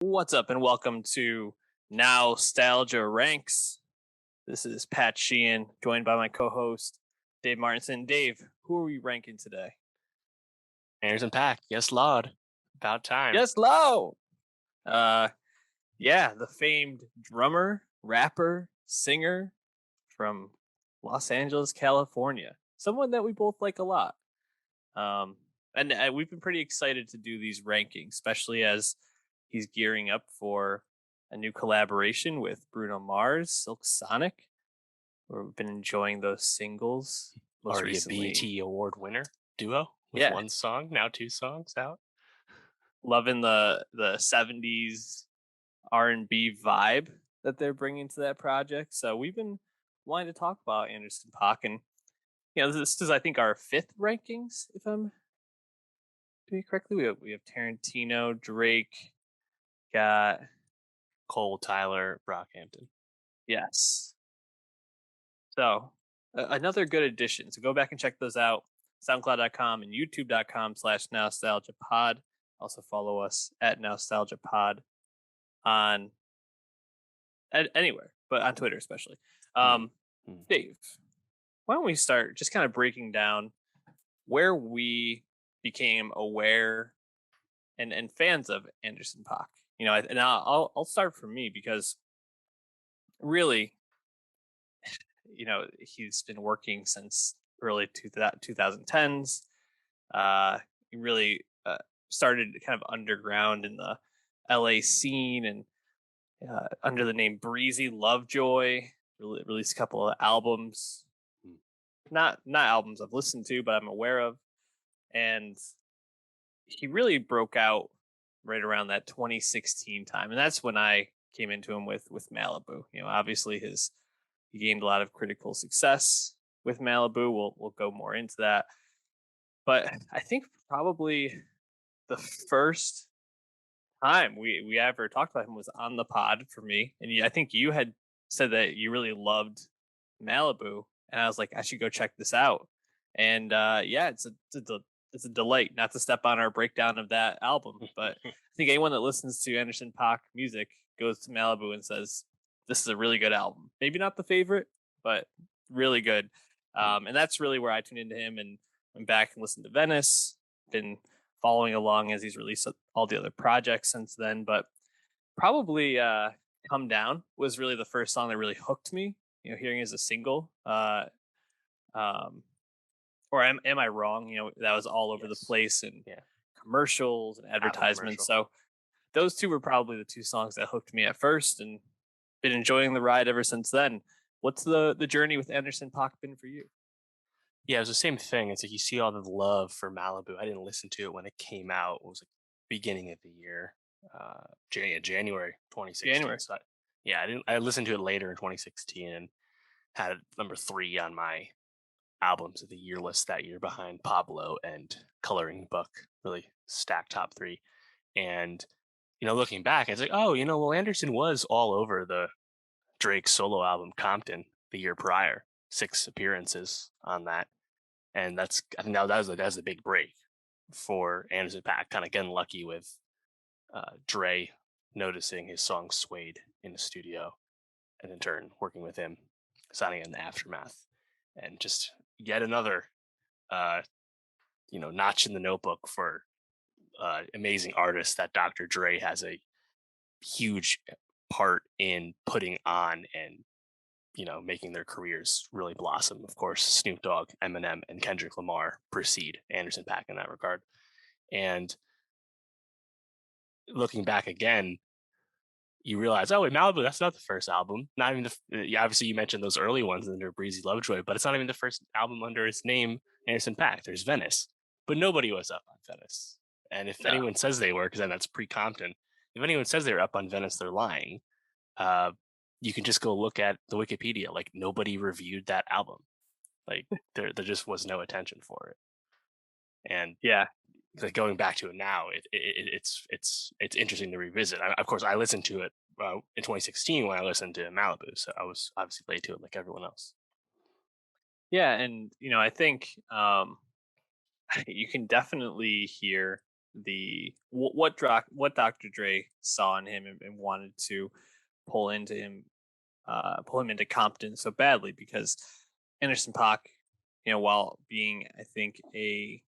What's up, and welcome to Nowstalgia Ranks. This is Pat Sheehan, joined by my co-host Dave Martinson. Dave, who are we ranking today? Anderson Paak, yes, Lord. About time. Yes, low. Yeah, the famed drummer, rapper, singer from Los Angeles, California. Someone that we both like a lot. And we've been pretty excited to do these rankings, especially as he's gearing up for a new collaboration with Bruno Mars, Silk Sonic. Where we've been enjoying those singles most Already a recently. BET award winner duo with Yeah, one song, now two songs out. loving the 70s R&B vibe that they're bringing to that project. So we've been wanting to talk about Anderson Paak, and this is I think our fifth rankings, if I'm doing it correctly. We have Tarantino, Drake, got Cole, Tyler, Brockhampton. yes. So another good addition. So go back and check those out. SoundCloud.com and YouTube.com/nostalgiapod. Also follow us at nostalgiapod on anywhere, but on Twitter especially. Dave, why don't we start just kind of breaking down where we became aware and fans of Anderson Paak. And I'll start from me because really, he's been working since early 2010s. He really started kind of underground in the LA scene and under the name Breezy Lovejoy. Released a couple of albums, not albums I've listened to, but I'm aware of. And he really broke out right around that 2016 time, and that's when I came into him with Malibu. Obviously he gained a lot of critical success with Malibu. We'll go more into that, but I think probably the first time we ever talked about him was on the pod for me, and I think you had said that you really loved Malibu, and I was like, I should go check this out. And yeah, it's a delight. Not to step on our breakdown of that album, but I think anyone that listens to Anderson Paak music goes to Malibu and says this is a really good album. Maybe not the favorite, but really good. And that's really where I tuned into him and went back and listened to Venice. Been following along as he's released all the other projects since then, but probably "Come Down" was really the first song that really hooked me. Hearing as a single. Um, or am I wrong? That was all over the Yes. place and Yeah. commercials and Apple advertisements. commercial. So those two were probably the two songs that hooked me at first, and been enjoying the ride ever since then. What's the journey with Anderson Paak been for you? Yeah, it was the same thing. It's like you see all the love for Malibu. I didn't listen to it when it came out. It was like beginning of the year, January 2016. January. So I listened to it later in 2016 and had it number 3 on my albums of the year list that year behind Pablo and Coloring Book. Really stacked top 3. And looking back, it's like, oh, well, Anderson was all over the Drake solo album Compton the year prior, 6 appearances on that, and I think that was a big break for Anderson Paak, kind of getting lucky with Dre noticing his song swayed in the studio, and in turn working with him, signing in the aftermath, and just yet another uh, notch in the notebook for amazing artists that Dr. Dre has a huge part in putting on and making their careers really blossom. Of course, Snoop Dogg, Eminem, and Kendrick Lamar precede Anderson Paak in that regard. And looking back again, you realize, oh wait, Malibu, that's not the first album. Not even obviously you mentioned those early ones under Breezy Lovejoy, but it's not even the first album under his name, Anderson Paak. There's Venice, but nobody was up on Venice. And if No. anyone says they were, because then that's pre-Compton, if anyone says they were up on Venice, they're lying. Uh, you can just go look at the Wikipedia. Like nobody reviewed that album. Like there just was no attention for it. And Yeah. like going back to it now, it's interesting to revisit. Of course, I listened to it in 2016 when I listened to Malibu, so I was obviously late to it like everyone else. Yeah, and I think you can definitely hear what Dr. Dre saw in him and wanted to pull into him, pull him into Compton so badly, because Anderson Paak, while being, I think, a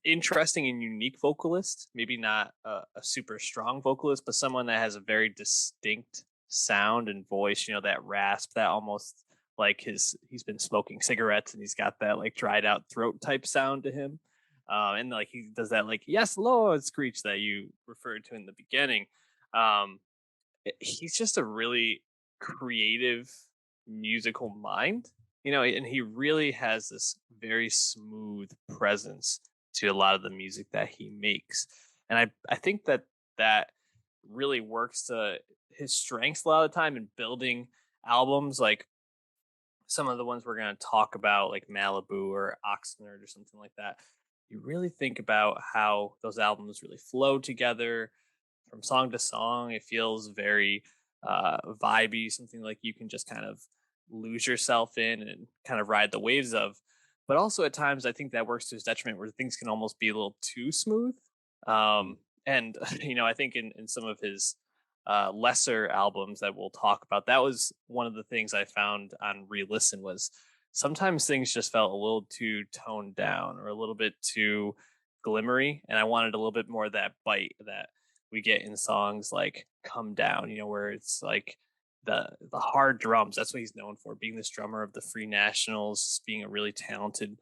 interesting and unique vocalist, maybe not a super strong vocalist, but someone that has a very distinct sound and voice, that rasp, that almost like he's been smoking cigarettes and he's got that like dried out throat type sound to him. And like he does that like yes Lord screech that you referred to in the beginning. um he's just a really creative musical mind, and he really has this very smooth presence to a lot of the music that he makes. And I think that really works to his strengths a lot of the time in building albums, like some of the ones we're going to talk about, like Malibu or Oxnard or something like that. You really think about how those albums really flow together from song to song. It feels very vibey, something like you can just kind of lose yourself in and kind of ride the waves of. But also at times, I think that works to his detriment, where things can almost be a little too smooth. And I think in some of his lesser albums that we'll talk about, that was one of the things I found on re-listen, was sometimes things just felt a little too toned down or a little bit too glimmery, and I wanted a little bit more of that bite that we get in songs like Come Down, where it's like the hard drums. That's what he's known for, being this drummer of the Free Nationals, being a really talented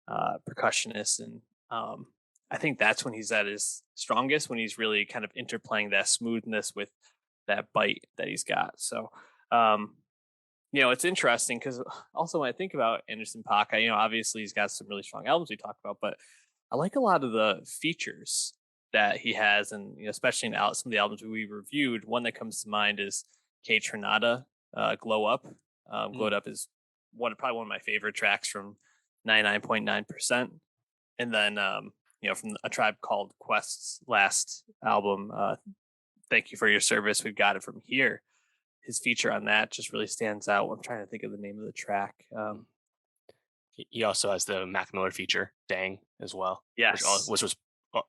percussionist. And I think that's when he's at his strongest, when he's really kind of interplaying that smoothness with that bite that he's got. So it's interesting because also when I think about Anderson Paak, obviously he's got some really strong albums we talk about, but I like a lot of the features that he has, and especially in some of the albums we reviewed. One that comes to mind is K Tronada, Glow Up. Glow Up is probably one of my favorite tracks from 99.9%. And then from A Tribe Called Quest's last album, Thank You for Your Service, We've Got It From Here. His feature on that just really stands out. I'm trying to think of the name of the track. He also has the Mac Miller feature, Dang, as well. Yes. Which was,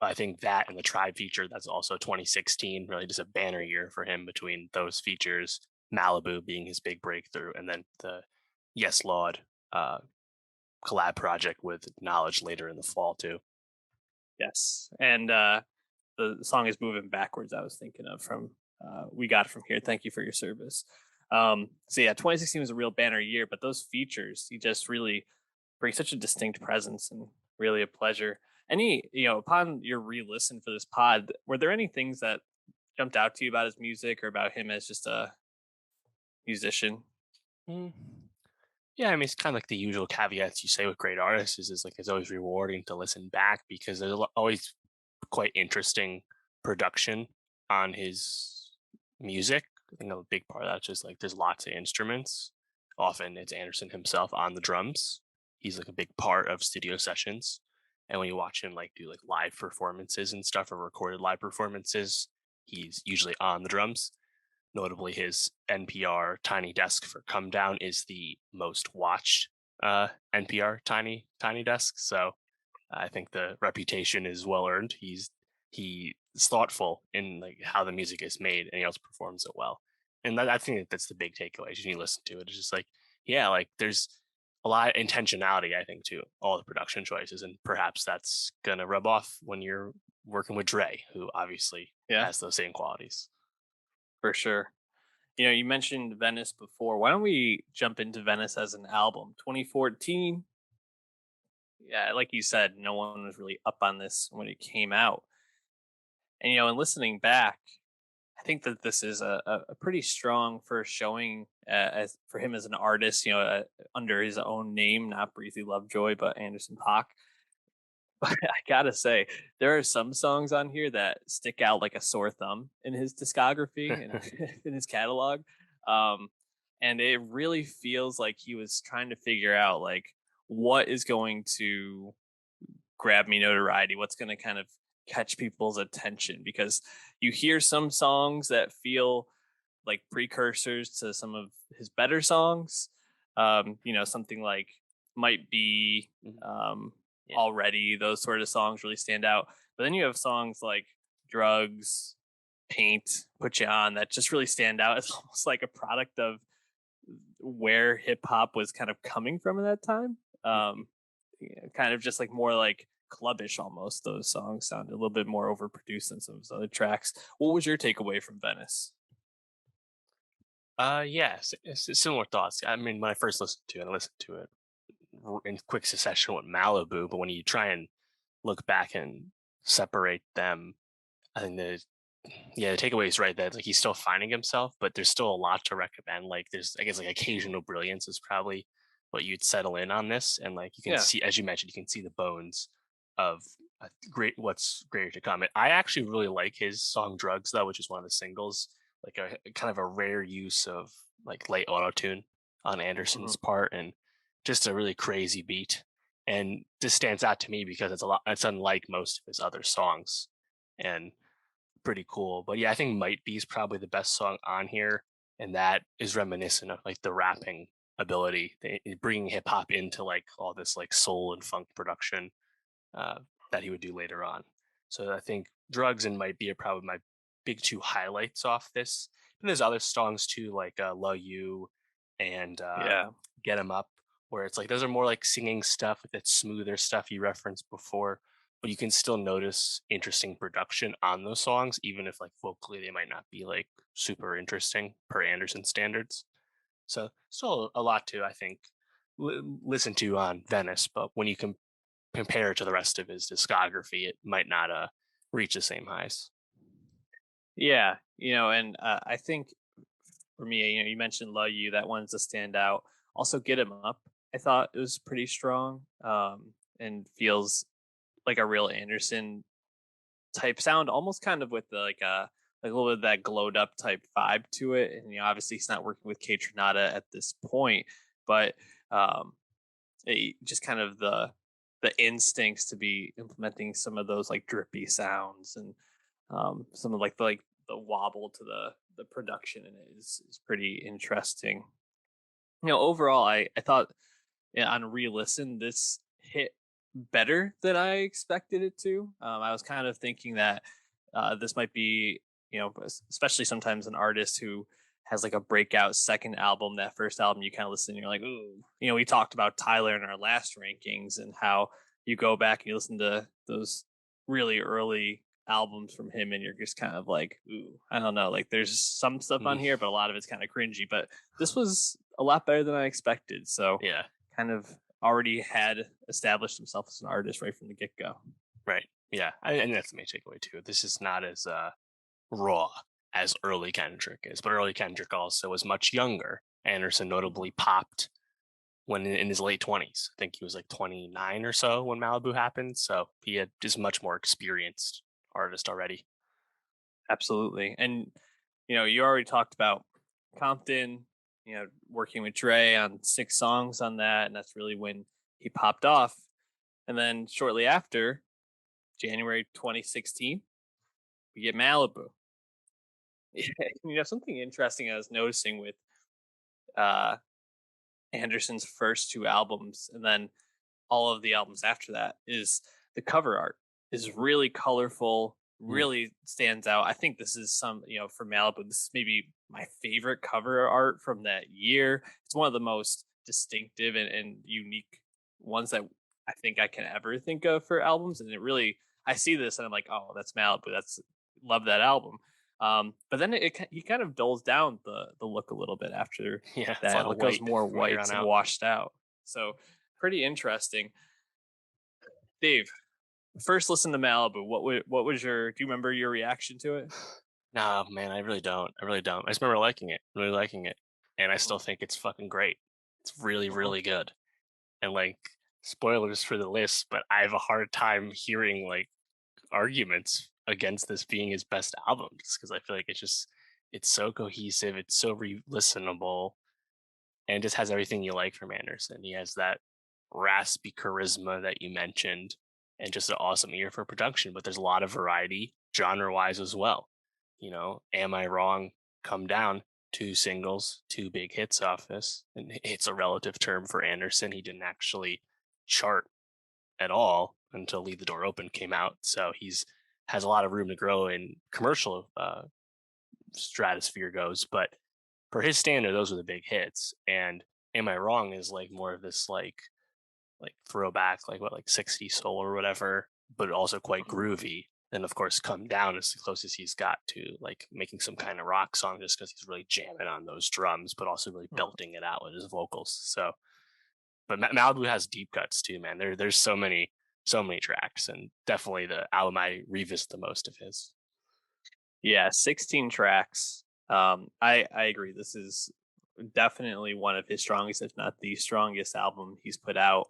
I think, that and the Tribe feature. That's also 2016, really just a banner year for him between those features, Malibu being his big breakthrough, and then the Yes Lord collab project with Knowledge later in the fall, too. Yes. And the song is Moving Backwards, I was thinking of, from We Got It From Here, Thank You for Your Service. So yeah, 2016 was a real banner year, but those features, he just really brings such a distinct presence and really a pleasure. Any, upon your re-listen for this pod, were there any things that jumped out to you about his music or about him as just a musician? Yeah, I mean, it's kind of like the usual caveats you say with great artists is like it's always rewarding to listen back because there's always quite interesting production on his music. I think a big part of that's just like there's lots of instruments. Often it's Anderson himself on the drums. He's like a big part of studio sessions. And when you watch him like do like live performances and stuff or recorded live performances, he's usually on the drums. Notably, his NPR Tiny Desk for Come Down is the most watched NPR Tiny Desk. So I think the reputation is well earned. He's thoughtful in like how the music is made, and he also performs it well. And I think that's the big takeaway. When you listen to it, it's just like, yeah, like there's a lot of intentionality, I think, to all the production choices, and perhaps that's gonna rub off when you're working with Dre, who obviously has those same qualities. For sure. You mentioned Venice before. Why don't we jump into Venice as an album? 2014. Yeah, like you said, no one was really up on this when it came out. And in listening back, I think that this is a pretty strong first showing as for him as an artist. Under his own name, not Breezy Lovejoy, but Anderson Paak. But I gotta say, there are some songs on here that stick out like a sore thumb in his discography and in his catalog. And it really feels like he was trying to figure out like what is going to grab me notoriety, what's going to kind of catch people's attention, because you hear some songs that feel like precursors to some of his better songs. Something like Might Be, Already, those sort of songs really stand out. But then you have songs like Drugs, Paint, Put You On that just really stand out. It's almost like a product of where hip hop was kind of coming from at that time. Kind of just like more like clubbish almost. Those songs sounded a little bit more overproduced than some of his other tracks. What was your takeaway from Venice? Yeah, similar thoughts. I mean, when I first I listened to it in quick succession with Malibu, but when you try and look back and separate them, I think the takeaway is right that like he's still finding himself, but there's still a lot to recommend. Like there's, I guess, like occasional brilliance is probably what you'd settle in on this, and like you can Yeah. see, as you mentioned, you can see the bones of what's greater to come. I actually really like his song "Drugs" though, which is one of the singles, like a kind of a rare use of like late auto tune on Mhm. Anderson's part, and just a really crazy beat. And this stands out to me because it's unlike most of his other songs, and pretty cool. But yeah, I think Might Be is probably the best song on here, and that is reminiscent of like the rapping ability, bringing hip hop into like all this like soul and funk production uh, that he would do later on. So I think Drugs and Might Be are probably my big two highlights off this. And there's other songs too, like Love You and Yeah. Get 'Em Up, where it's like those are more like singing stuff, like that smoother stuff you referenced before, but you can still notice interesting production on those songs, even if like vocally they might not be like super interesting per Anderson standards. So still a lot to, I think, listen to on Venice, but when you compare it to the rest of his discography, it might not reach the same highs. Yeah. And I think for me, you mentioned Love You. That one's a standout. Also, Get Him Up. I thought it was pretty strong, and feels like a real Anderson type sound, almost kind of with like a little bit of that glowed up type vibe to it. And obviously he's not working with K Tronada at this point, but um, just kind of the instincts to be implementing some of those like drippy sounds and some of like the wobble to the production in it is pretty interesting. Overall, I thought, yeah, on re-listen, this hit better than I expected it to. I was kind of thinking that this might be, especially sometimes an artist who has like a breakout second album. That first album, you kind of listen, and you're like, ooh. We talked about Tyler in our last rankings and how you go back and you listen to those really early albums from him, and you're just kind of like, ooh, I don't know. Like, there's some stuff on Mm, here, but a lot of it's kind of cringy. But this was a lot better than I expected. So yeah, kind of already had established himself as an artist right from the get go. right. Yeah, and that's the main takeaway too. This is not as raw as early Kendrick is, but early Kendrick also was much younger. Anderson notably popped when in his late 20s. I think he was like 29 or so when Malibu happened. So he is much more experienced artist already. Absolutely. And, you already talked about Compton, working with Dre on 6 songs on that. And that's really when he popped off. And then shortly after, January 2016, we get Malibu. Something interesting I was noticing with uh, Anderson's first 2 albums and then all of the albums after that is the cover art is really colorful, Mm, really stands out. I think this is for Malibu, this is maybe my favorite cover art from that year. It's one of the most distinctive and unique ones that I think I can ever think of for albums. And it really, I see this and I'm like, oh, that's Malibu. That's love that album. But then he kind of dulls down the look a little bit after yeah, it's a that. lot of It goes white more from here whites on and out. washed out. So pretty interesting. Dave, first listen to Malibu. What was your? Do you remember your reaction to it? No, man, I really don't. I really don't. I just remember liking it, really liking it, and I still Mhm, think it's fucking great. It's really, mhm. really good. And like, spoilers for the list, but I have a hard time hearing like arguments against this being his best album, just because I feel like it's so cohesive, it's so re-listenable, and just has everything you like from Anderson. He has that raspy charisma that you mentioned, and just an awesome ear for production. But there's a lot of variety, genre-wise as well. Am I wrong? Come Down, 2 singles, 2 big hits off this, and it's a relative term for Anderson. He didn't actually chart at all, until Leave the Door Open came out. So he's has a lot of room to grow in commercial stratosphere goes. But for his standard, those were the big hits. And Am I Wrong is like more of this like throwback, like what, like 60s soul or whatever, but also quite groovy. And of course, Come Down is the closest he's got to like making some kind of rock song, just because he's really jamming on those drums, but also really belting it out with his vocals. So, but Malibu has deep cuts too, man. There's so many tracks, and definitely the album I revisit the most of his. Yeah, 16 tracks. I agree. This is definitely one of his strongest, if not the strongest album he's put out.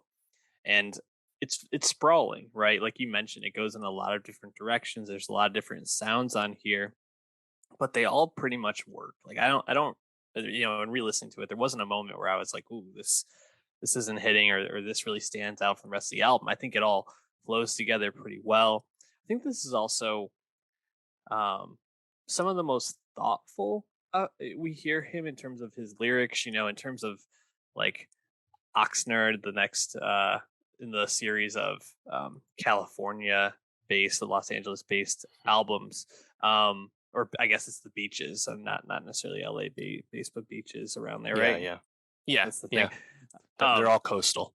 And it's sprawling, right? Like you mentioned, it goes in a lot of different directions. There's a lot of different sounds on here, but they all pretty much work. Like I don't, in re-listening to it, there wasn't a moment where I was like, "Ooh, this isn't hitting," or "This really stands out from the rest of the album." I think it all flows together pretty well. I think this is also some of the most thoughtful we hear him in terms of his lyrics. In terms of like Oxnard, the next in the series of California based, the Los Angeles based albums. Or I guess it's the beaches, and not necessarily LA based, but beaches around there, right? Yeah. That's the thing. They're all coastal.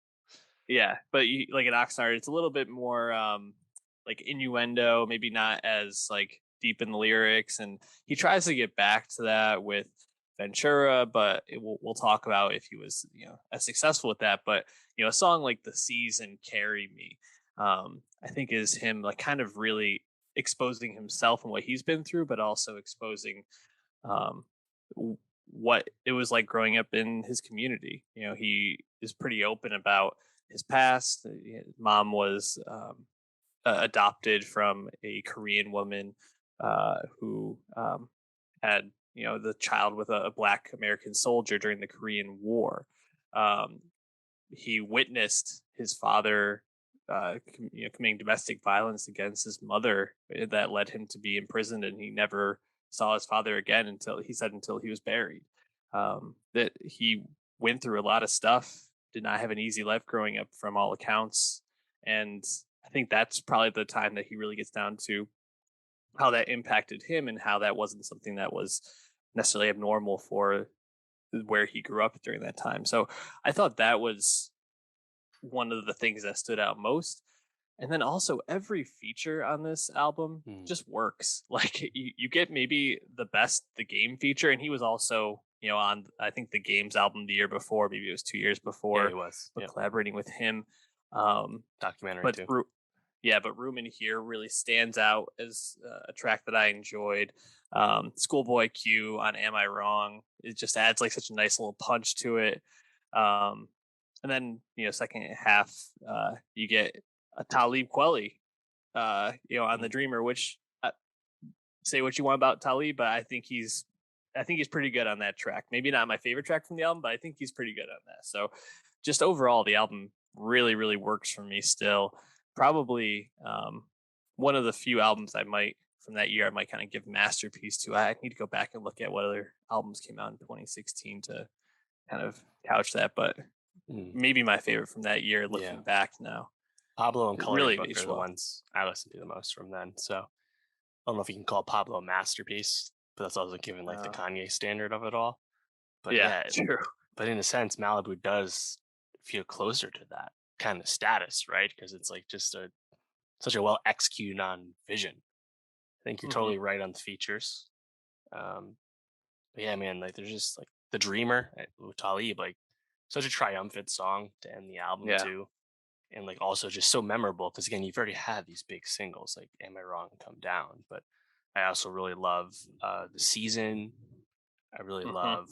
Yeah, but like in Oxnard, it's a little bit more like innuendo, maybe not as like deep in the lyrics, and he tries to get back to that with Ventura, but we'll talk about if he was as successful with that. But a song like "The Seas and Carry Me," I think is him like kind of really exposing himself and what he's been through, but also exposing um, what it was like growing up in his community. He is pretty open about his past. His mom was adopted from a Korean woman who had the child with a black American soldier during the Korean War. He witnessed his father committing domestic violence against his mother that led him to be imprisoned, and he never saw his father again until he was buried. That he went through a lot of stuff, did not have an easy life growing up from all accounts. And I think that's probably the time that he really gets down to how that impacted him, and how that wasn't something that was necessarily abnormal for where he grew up during that time. So I thought that was one of the things that stood out most. And then also every feature on this album just works. Like you get maybe the game feature, and he was also on I think the Games album the year before, maybe it was 2 years before. Yeah, he was collaborating with him. Documentary but too. But Room in Here really stands out as a track that I enjoyed. Schoolboy Q on Am I Wrong? It just adds like such a nice little punch to it. And then second half, you get a Talib Kweli, on the Dreamer, which say what you want about Talib, but I think he's pretty good on that track. Maybe not my favorite track from the album, but I think he's pretty good on that. So just overall, the album really, really works for me still. Probably one of the few albums from that year I might kind of give masterpiece to. I need to go back and look at what other albums came out in 2016 to kind of couch that, but maybe my favorite from that year looking back now. Pablo and Coloring really Book are the ones I listen to the most from then. So I don't know if you can call Pablo a masterpiece, but that's also given like the Kanye standard of it all. But yeah, true. But in a sense, Malibu does feel closer to that kind of status, right? Because it's like just such a well executed on vision. I think you're totally right on the features. But yeah, man, like there's just like The Dreamer with Talib, like such a triumphant song to end the album too. And like also just so memorable because again, you've already had these big singles like Am I Wrong and Come Down, but I also really love The Season. I really love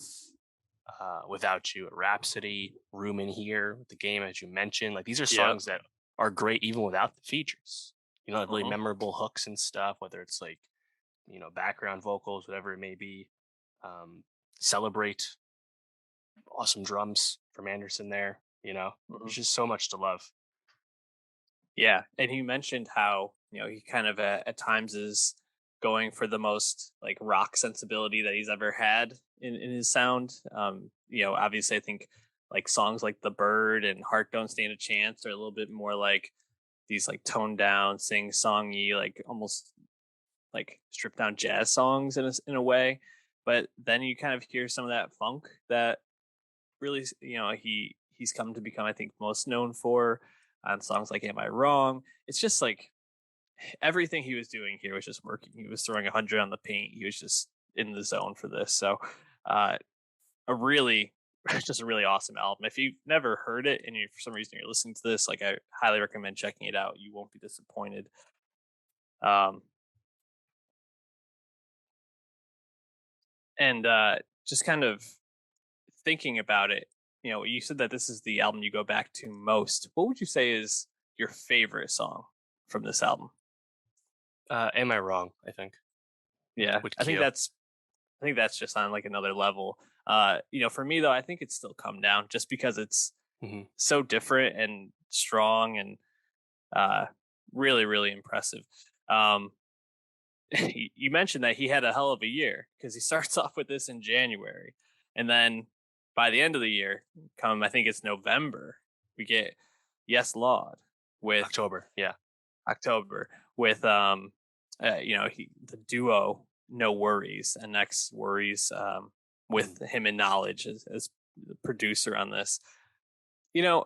Without You, a Rhapsody, Room in Here with The Game, as you mentioned. Like these are songs that are great even without the features. Really memorable hooks and stuff, whether it's like background vocals, whatever it may be. Celebrate, awesome drums from Anderson there. There's just so much to love. Yeah, and he mentioned how he kind of at times is going for the most like rock sensibility that he's ever had in his sound. Obviously I think like songs like The Bird and Heart Don't Stand a Chance are a little bit more like these like toned down, sing-songy, like almost like stripped down jazz songs in a way. But then you kind of hear some of that funk that really, he's come to become, I think, most known for on songs like "Am I Wrong." It's just like everything he was doing here was just working. He was throwing 100 on the paint. He was just in the zone for this. So, uh, a really, just a really awesome album. If you've never heard it and you, for some reason, you're listening to this, like, I highly recommend checking it out. You won't be disappointed. Um, and just kind of thinking about it, you said that this is the album you go back to most. What would you say is your favorite song from this album? Am I Wrong? I think. Yeah, With I think Q. that's just on like another level. For me though, I think it's still Come Down just because it's Mhm. so different and strong and uh, really, really impressive. Um, you mentioned that he had a hell of a year because he starts off with this in January, and then by the end of the year, I think it's November, we get Yes Lord with October. Yeah. October with the duo No Worries and Next Worries with him and Knowledge as the producer on this. You know,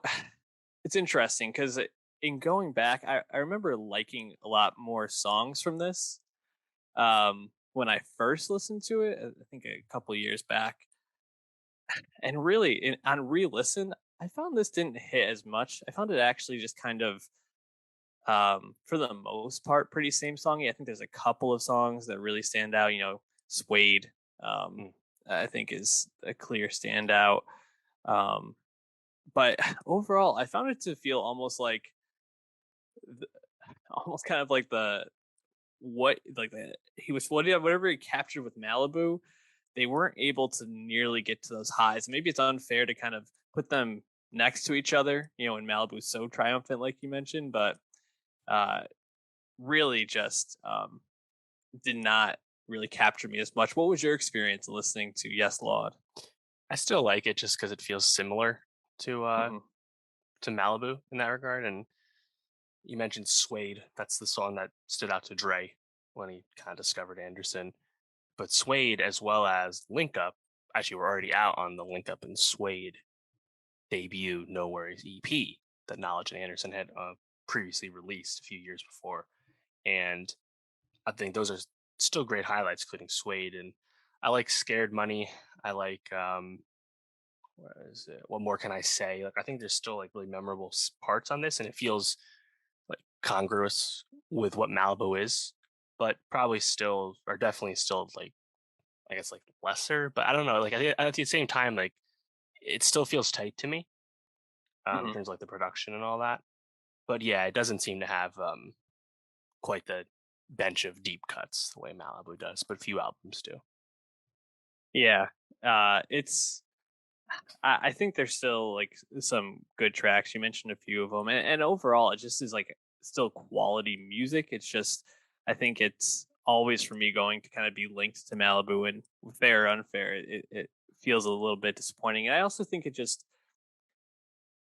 it's interesting because in going back, I remember liking a lot more songs from this when I first listened to it. I think a couple years back, and really on re-listen, I found this didn't hit as much. I found it actually just kind of for the most part pretty same songy. I think there's a couple of songs that really stand out. Suede, um, Mm. I think is a clear standout. Um, but overall, I found it to feel almost like, almost kind of like he was whatever he captured with Malibu. They weren't able to nearly get to those highs. Maybe it's unfair to kind of put them next to each other. And Malibu's so triumphant, like you mentioned, but uh, really just did not really capture me as much. What was your experience listening to Yes Lord? I still like it just because it feels similar Hmm. to Malibu in that regard. And you mentioned Suede. That's the song that stood out to Dre when he kind of discovered Anderson. But Suede, as well as Link Up, actually, were already out on the Link Up and Suede debut No Worries EP that Knowledge and Anderson had previously released a few years before. And I think those are still great highlights, including Suede. And I like Scared Money. I like what is it? What more can I say? Like I think there's still like really memorable parts on this, and it feels like congruous with what Malibu is, but probably still, or definitely still, like I guess like lesser. But I don't know. Like at the same time, like it still feels tight to me in Hmm. terms of like the production and all that. But yeah, it doesn't seem to have quite the bench of deep cuts the way Malibu does, but few albums do. Yeah, it's. I think there's still like some good tracks. You mentioned a few of them, and overall, it just is like still quality music. It's just, I think it's always for me going to kind of be linked to Malibu, and fair or unfair, it feels a little bit disappointing. And I also think it just,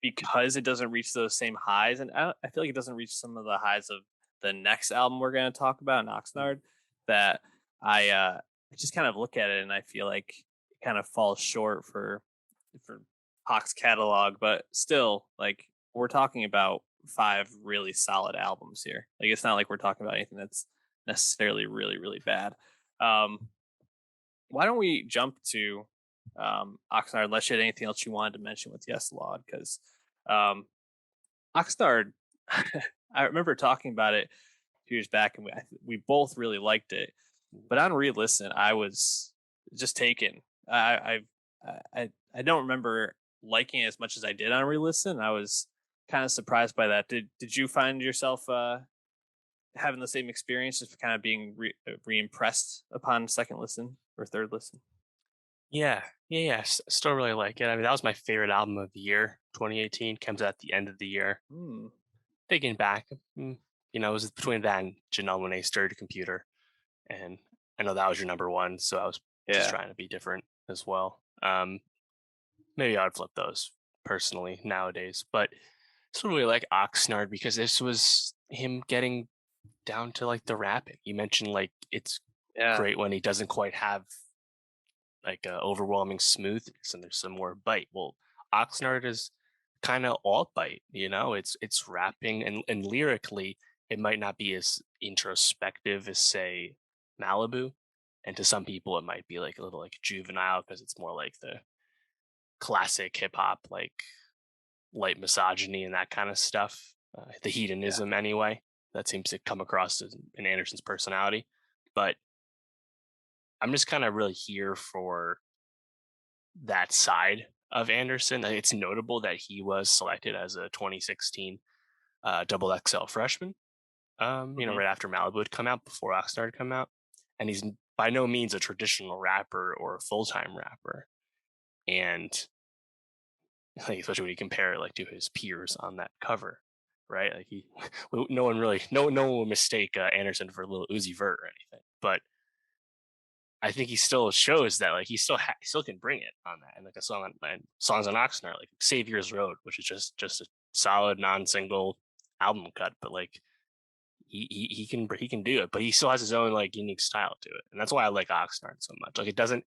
because it doesn't reach those same highs, and I feel like it doesn't reach some of the highs of the next album we're going to talk about in Mm. Oxnard, that I just kind of look at it and I feel like it kind of falls short for Hawk's catalog, but still, like, we're talking about five really solid albums here. Like, it's not like we're talking about anything that's necessarily really, really bad. Um, why don't we jump to Oxnard, unless you had anything else you wanted to mention with Yes Law? Because um, Oxnard, I remember talking about it a few years back, and we both really liked it. But on re-listen, I was just taken. I don't remember liking it as much as I did on re-listen. I was kind of surprised by that. Did you find yourself having the same experience, just kind of being re-impressed upon second listen or third listen? Yeah. Still really like it. I mean, that was my favorite album of the year. 2018 comes out at the end of the year. Hmm. Thinking back, it was between that and Janelle Monáe's Dirty Computer, and I know that was your number one, so I was just Yeah. trying to be different as well. Maybe I would flip those personally nowadays, but So really like Oxnard because this was him getting down to like the rapping. You mentioned like it's Yeah, great when he doesn't quite have like a overwhelming smoothness and there's some more bite. Well, Oxnard is kind of all bite, you know. It's rapping and lyrically, it might not be as introspective as say Malibu, and to some people it might be like a little like juvenile because it's more like the classic hip hop like light misogyny and that kind of stuff. The yeah. hedonism anyway that seems to come across in Anderson's personality, but I'm just kind of really here for that side of Anderson. It's notable that he was selected as a 2016 double XL freshman, Hmm. right after Malibu had come out, before Oxnard had come out. And he's by no means a traditional rapper or a full time rapper. And like, especially when you compare it like to his peers on that cover, right? Like no one will mistake Anderson for a little Uzi Vert or anything. But I think he still shows that like he still can bring it on that, and like a song on and songs on Oxnard like Savior's Road, which is just a solid non-single album cut, but like he can do it, but he still has his own like unique style to it, and that's why I like Oxnard so much. Like it doesn't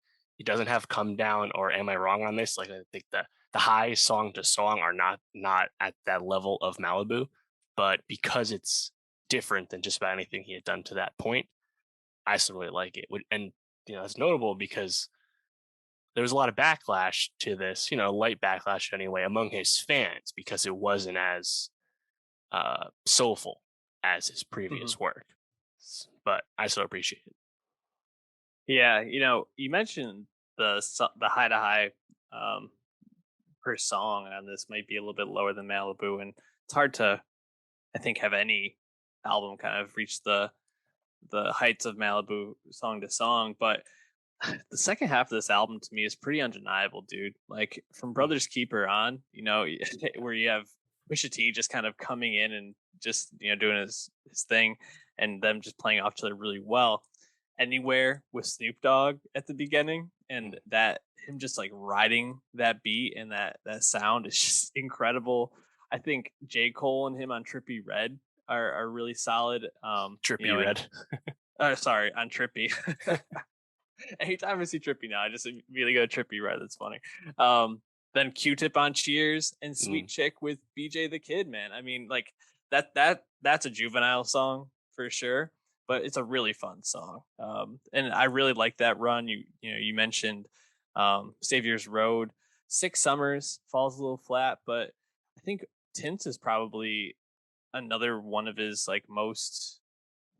have Come Down or Am I Wrong on this. Like I think the highs song to song are not at that level of Malibu, but because it's different than just about anything he had done to that point, I still really like it. And it's notable because there was a lot of backlash to this, light backlash anyway, among his fans because it wasn't as soulful as his Hmm. previous work. But I still appreciate it. Yeah, you mentioned the high to high um, per song on this might be a little bit lower than Malibu, and it's hard to, I think, have any album kind of reach the heights of Malibu song to song. But the second half of this album to me is pretty undeniable, dude. Like from Mm. Brothers Keeper on, where you have Pusha T just kind of coming in and just doing his thing, and them just playing off each other really well. Anywhere with Snoop Dogg at the beginning, and Mm. that him just like riding that beat and that sound is just incredible. I think J. Cole and him on Trippy Red are really solid. Trippy And Red. sorry, on Trippy. Anytime I see Trippy now, I just immediately go Trippy Red. That's funny. Then Q-Tip on Cheers and Mm. Sweet Chick with BJ the Kid, man. I mean, like that's a juvenile song for sure, but it's a really fun song. And I really like that run. You mentioned Savior's Road, Six Summers falls a little flat, but I think Tints is probably another one of his like most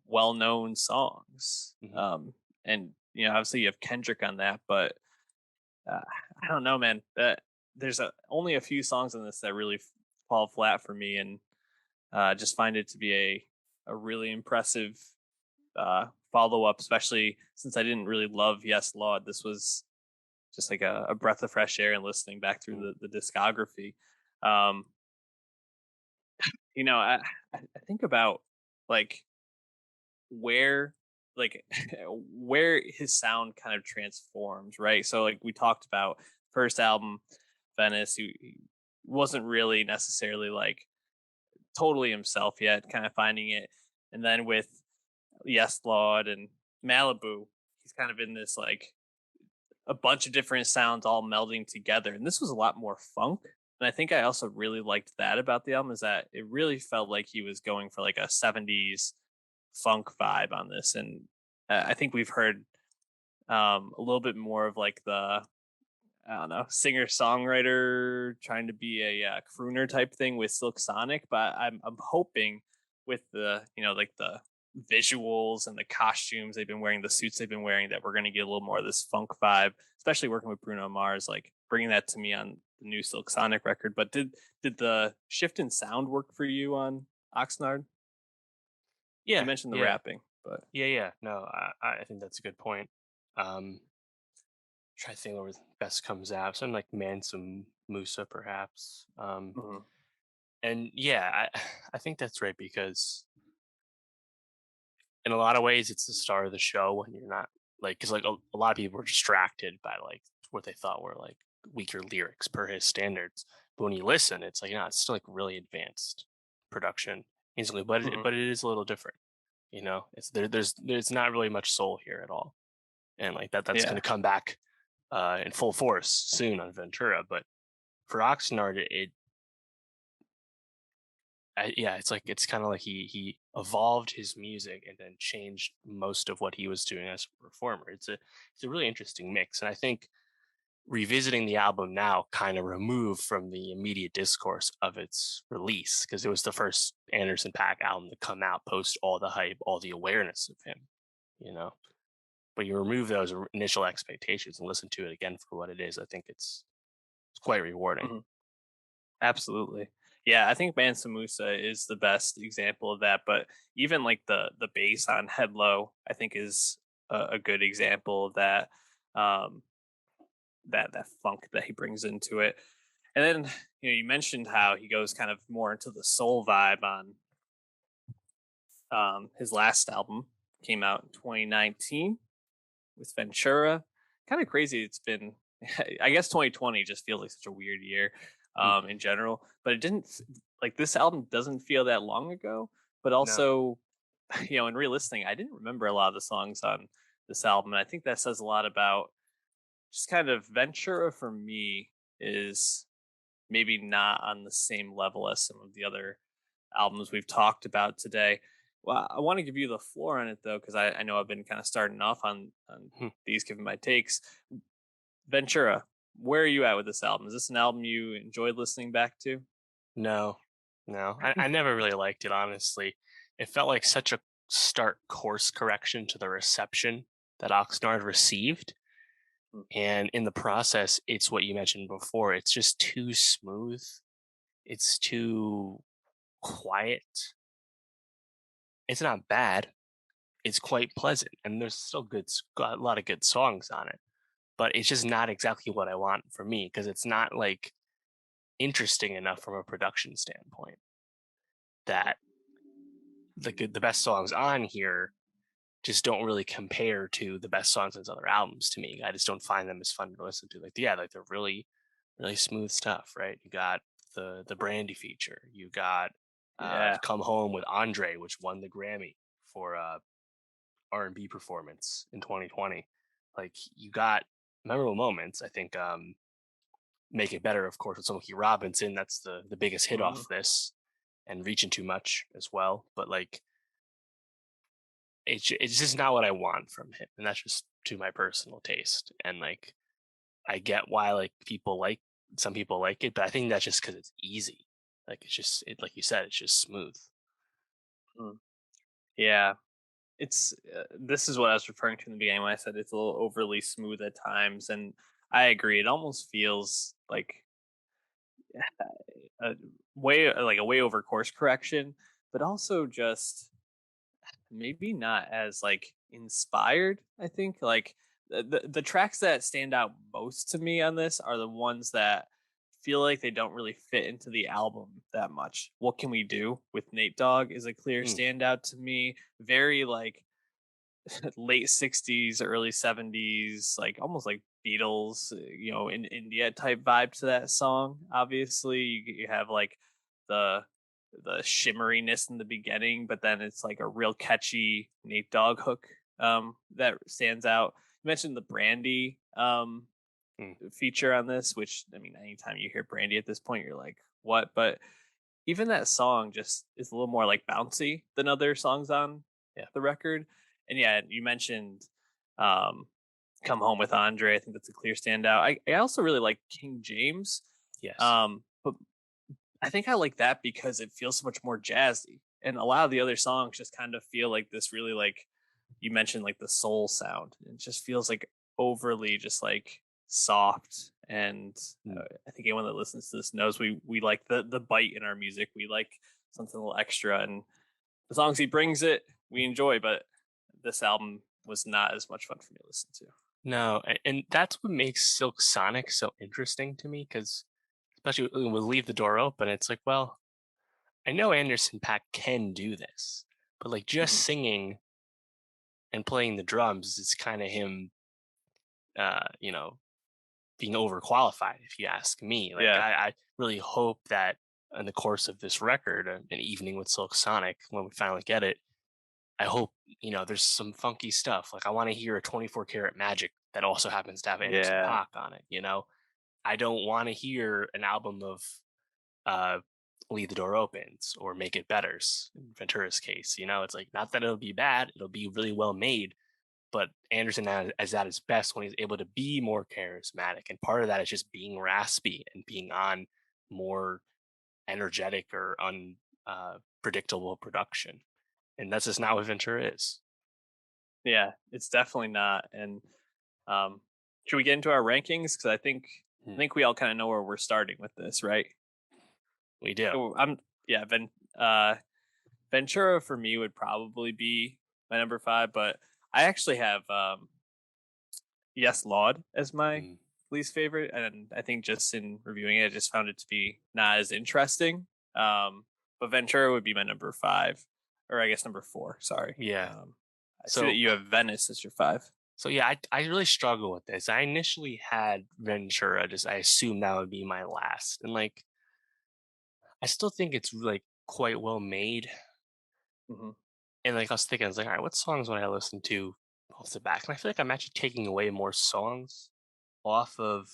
well-known songs. Hmm. And obviously you have Kendrick on that, but uh, I don't know, man. That there's only a few songs on this that really fall flat for me, and just find it to be a really impressive follow up, especially since I didn't really love Yes Lord. This was just like a breath of fresh air and listening back through Mm. the discography. Um, I think about like where like where his sound kind of transforms, right? So like we talked about first album, Venice, he wasn't really necessarily like totally himself yet, kind of finding it. And then with Yes Lord and Malibu, he's kind of in this like a bunch of different sounds all melding together. And this was a lot more funk. And I think I also really liked that about the album is that it really felt like he was going for like a 70s funk vibe on this. And I think we've heard a little bit more of like the, I don't know, singer songwriter trying to be a crooner type thing with Silk Sonic. But I'm hoping with the, like the visuals and the costumes they've been wearing, the suits they've been wearing, that we're going to get a little more of this funk vibe, especially working with Bruno Mars, like bringing that to me on the new Silk Sonic record. But did the shift in sound work for you on Oxnard? You Yeah, mentioned the yeah, rapping, but yeah. No, I think that's a good point. Try to think where best comes out. Something like Mansa Musa, perhaps. mhm. And yeah, I think that's right because in a lot of ways it's the star of the show when you're not like because like a lot of people were distracted by like what they thought were like weaker lyrics per his standards. But when you listen, it's like, no, it's still like really advanced production instantly, but Mhm. it is a little different. It's there's not really much soul here at all, and like that's going Yeah. to come back in full force soon on Ventura. But for Oxnard, yeah, it's like it's kind of like he evolved his music and then changed most of what he was doing as a performer. It's a really interesting mix, and I think revisiting the album now kind of removed from the immediate discourse of its release because it was the first Anderson Paak album to come out post all the hype, all the awareness of him, you know. But you remove those initial expectations and listen to it again for what it is. I think it's quite rewarding. Mhm. Absolutely. Yeah, I think Mansa Musa is the best example of that. But even like the bass on Head Low, I think is a good example of that. Um, that funk that he brings into it. And then you mentioned how he goes kind of more into the soul vibe on his last album, came out in 2019 with Ventura. Kind of crazy. It's been, I guess 2020 just feels like such a weird year Mm. in general, but it didn't like this album doesn't feel that long ago, but No, also, in re-listening, I didn't remember a lot of the songs on this album. And I think that says a lot about just kind of Ventura for me is maybe not on the same level as some of the other albums we've talked about today. Well, I want to give you the floor on it though, because I know I've been kind of starting off on Hmm. these, giving my takes. Ventura, where are you at with this album? Is this an album you enjoyed listening back to? no, no. I never really liked it, honestly. It felt like such a stark course correction to the reception that Oxnard received. Mm. And in the process, it's what you mentioned before. It's just too smooth. It's too quiet. It's not bad. It's quite pleasant, and there's still got a lot of good songs on it. But it's just not exactly what I want for me because it's not like interesting enough from a production standpoint that the best songs on here just don't really compare to the best songs on his other albums to me. I just don't find them as fun to listen to. Like, yeah, like they're really, really smooth stuff, right? You got the Brandy feature. You got Yeah. Come Home with Andre, which won the Grammy for R&B performance in 2020. Like you got memorable moments. I think Make It Better, of course, with Smokey Robinson. That's the biggest hit Mhm. off this, and Reaching Too Much as well. But like it's just not what I want from him, and that's just to my personal taste. And like I get why like people like some people like it, but I think that's just because it's easy. Like it's just like you said, it's just smooth. Mm. Yeah. This is what I was referring to in the beginning when I said it's a little overly smooth at times, and I agree. It almost feels like a a way over course correction, but also just maybe not as like inspired. I think like the tracks that stand out most to me on this are the ones that feel like they don't really fit into the album that much. What Can We Do with Nate Dogg is a clear Mm, standout to me. Very like late 60s, early 70s, like almost like Beatles, in India type vibe to that song. Obviously, you have like the the shimmeriness in the beginning, but then it's like a real catchy Nate Dogg hook that stands out. You mentioned the Brandy mm, feature on this, which I mean, anytime you hear Brandy at this point, you're like, what? But even that song just is a little more like bouncy than other songs on yeah. the record. And yeah, you mentioned um Come Home with Andre. I think that's a clear standout. I also really like King James. Yes. But I think I like that because it feels so much more jazzy. And a lot of the other songs just kind of feel like this really like you mentioned like the soul sound. It just feels like overly just like soft and Mm. I think anyone that listens to this knows we like the bite in our music. We like something a little extra, and as long as he brings it, we enjoy. But this album was not as much fun for me to listen to. No, and that's what makes Silk Sonic so interesting to me because especially when we leave the door open, it's like, well, I know Anderson Paak can do this, but like just Mhm. singing and playing the drums is kind of him, you know, being overqualified, if you ask me. Like Yeah. I really hope that in the course of this record, an evening with Silk Sonic, when we finally get it, I hope, there's some funky stuff. Like I want to hear a 24 karat magic that also happens to have Anderson Yeah. Paak on it. I don't want to hear an album of uh Leave the Door Opens or Make It Betters in Ventura's case. It's like not that it'll be bad, it'll be really well made, but Anderson is at his best when he's able to be more charismatic. And part of that is just being raspy and being on more energetic or unpredictable production. And that's just not what Ventura is. Yeah. It's definitely not. And um, should we get into our rankings? Because I think we all kind of know where we're starting with this, right? We do. So Ventura for me would probably be my number 5, but I actually have Yes Laud as my Mm. least favorite, and I think just in reviewing it, I just found it to be not as interesting. But Ventura would be my number 5, or I guess number 4. Sorry. Yeah. I see that So you have Venice as your 5. so yeah, I really struggle with this. I initially had Ventura, just I assumed that would be my last. And like I still think it's like quite well made. Mm-hmm. And like I was thinking, I was like, all right, what songs would I listen to off the back? And I feel like I'm actually taking away more songs off of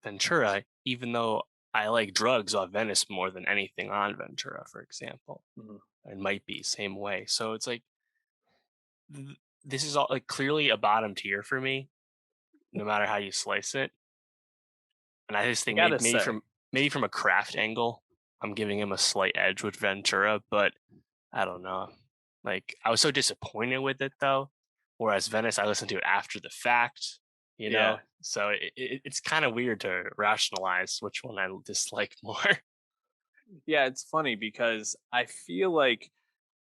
Ventura, even though I like Drugs off Venice more than anything on Ventura, for example. Mm-hmm. It might be same way. So it's like this is all like clearly a bottom tier for me, no matter how you slice it. And I just I think maybe gotta say, maybe from a craft angle, I'm giving him a slight edge with Ventura, but I don't know. Like I was so disappointed with it though. Whereas Venice, I listened to it after the fact, yeah. So it's kind of weird to rationalize which one I dislike more. Yeah, it's funny because I feel like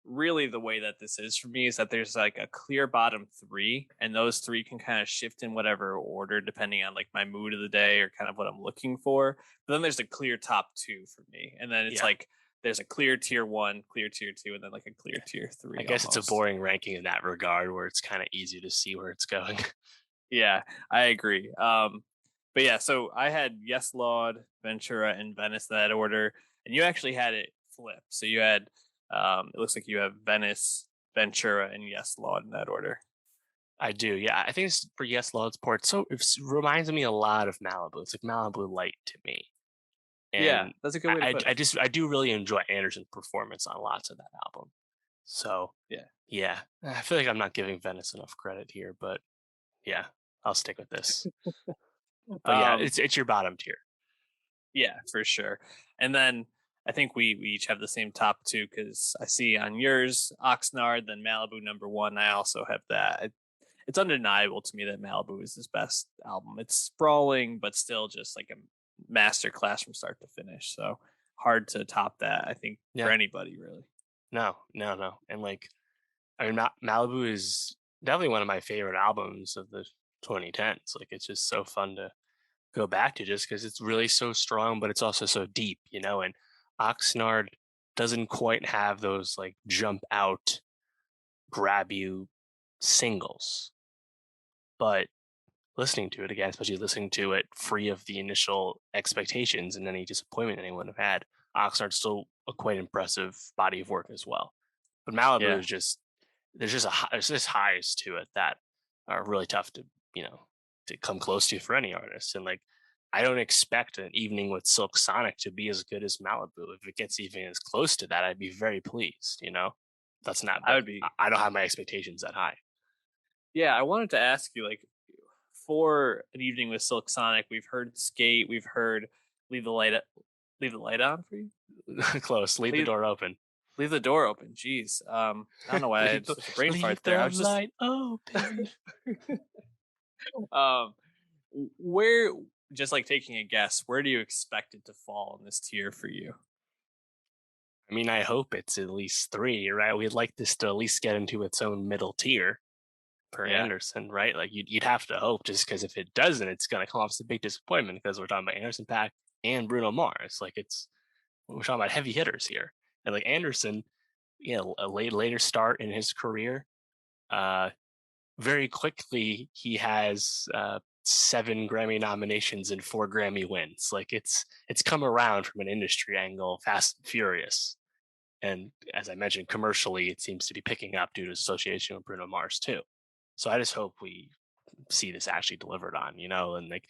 really the way that this is for me is that there's like a clear bottom 3, and those 3 can kind of shift in whatever order depending on like my mood of the day or kind of what I'm looking for. But then there's a clear top 2 for me, and then it's Yeah, like there's a clear tier 1, clear tier 2, and then like a clear tier I 3 guess it's a almost. boring ranking in that regard, where it's kind of easy to see where it's going. Yeah, I agree. But yeah, so I had Yes Laud, Ventura, and Venice in that order, and you actually had it flip. So you had it looks like you have Venice, Ventura, and Yes Laud in that order. I do, yeah. I think it's for Yes Loud's Port. So it reminds me a lot of Malibu. It's like Malibu Light to me. Yeah, And that's a good way to put it. I do really enjoy Anderson's performance on lots of that album. So Yeah. yeah, I feel like I'm not giving Venice enough credit here, but yeah, I'll stick with this. But yeah, Um, it's your bottom tier. yeah, for sure. And then I think we each have the same top 2 because I see on yours Oxnard, then Malibu number 1. I also have that. It's undeniable to me that Malibu is his best album. It's sprawling, but still just like a master class from start to finish. So hard to top that, I think, for Yeah, anybody really. no, and like I mean, Malibu is definitely one of my favorite albums of the 2010s. Like it's just so fun to go back to just because it's really so strong, but it's also so deep. And Oxnard doesn't quite have those like jump out, grab you singles. But listening to it again, especially listening to it free of the initial expectations and any disappointment anyone have had, Oxnard's still a quite impressive body of work as well. But Malibu Yeah. is just there's just highs to it that are really tough to come close to for any artist. And like I don't expect an evening with Silk Sonic to be as good as Malibu. If it gets even as close to that, I'd be very pleased. That's not, I but would be. I don't have my expectations that high. Yeah, I wanted to ask you, like, for an evening with Silk Sonic, we've heard Skate, we've heard Leave the Light Leave the Light On for you? Close. Leave the Leave door open. Leave the door open. Jeez. I don't know why I leave had the such a brain leave fart there. I the was just light open. um where just like taking a guess, where do you expect it to fall in this tier for you? I mean, I hope it's at least three, right? We'd like this to at least get into its own middle tier per Yeah. Anderson, right? Like you'd have to hope, just because if it doesn't, it's going to come off as a big disappointment because we're talking about Anderson Paak and Bruno Mars. Like we're talking about heavy hitters here, and like Anderson, a later start in his career. Uh, very quickly he has 7 Grammy nominations and 4 Grammy wins. Like it's come around from an industry angle, fast and furious. And as I mentioned, commercially, it seems to be picking up due to association with Bruno Mars too. So I just hope we see this actually delivered on, and like,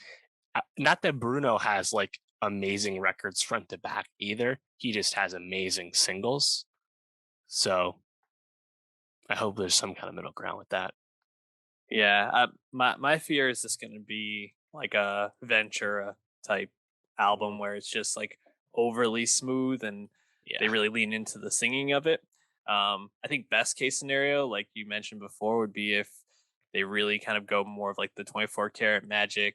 not that Bruno has like amazing records front to back either. He just has amazing singles. So I hope there's some kind of middle ground with that. Yeah, my fear is this going to be like a Ventura type album where it's just like overly smooth and they Yeah. really lean into the singing of it. I think best case scenario, like you mentioned before, would be if they really kind of go more of like the 24 karat magic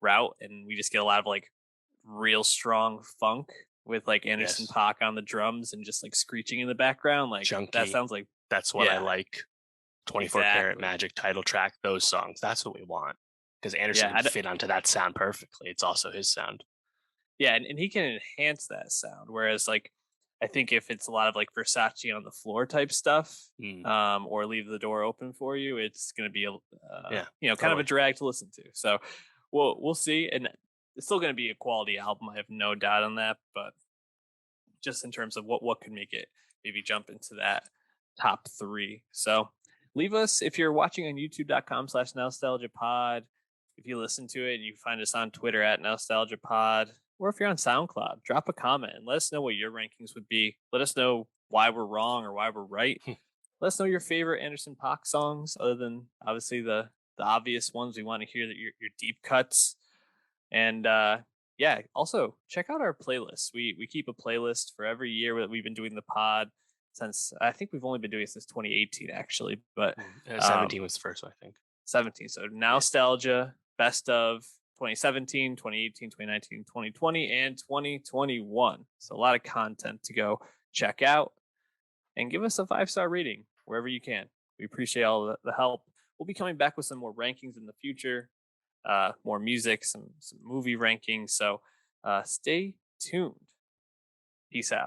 route, and we just get a lot of like real strong funk with like Anderson Yes. Paak on the drums and just like screeching in the background. Like that Chunky. sounds like, That's what I yeah, like. 24 Karat exactly. Magic title track, those songs. That's what we want. Because Anderson Yeah, would fit onto that sound perfectly. It's also his sound. yeah, and he can enhance that sound. Whereas, like, I think if it's a lot of like Versace on the floor type stuff, Mm, or leave the door open for you, it's going to be a yeah, kind of a totally. drag to listen to. So we'll see, and it's still going to be a quality album. I have no doubt on that. But just in terms of what could make it maybe jump into that top three. So leave us if you're watching on youtube.com/nostalgiapod. If you listen to it and you find us on Twitter at nostalgiapod, or if you're on SoundCloud, drop a comment and let us know what your rankings would be. Let us know why we're wrong or why we're right. Let us know your favorite Anderson Paak songs, other than obviously the obvious ones. We want to hear that your deep cuts. And yeah, also check out our playlist. We keep a playlist for every year that we've been doing the pod since I think we've only been doing it since 2018 actually, but 17 was the first one, I think. 17. So Yeah. Nowstalgia, best of 2017, 2018, 2019, 2020, and 2021. So a lot of content to go check out, and give us a 5-star rating wherever you can. We appreciate all the help. We'll be coming back with some more rankings in the future, more music, some movie rankings. So stay tuned. Peace out.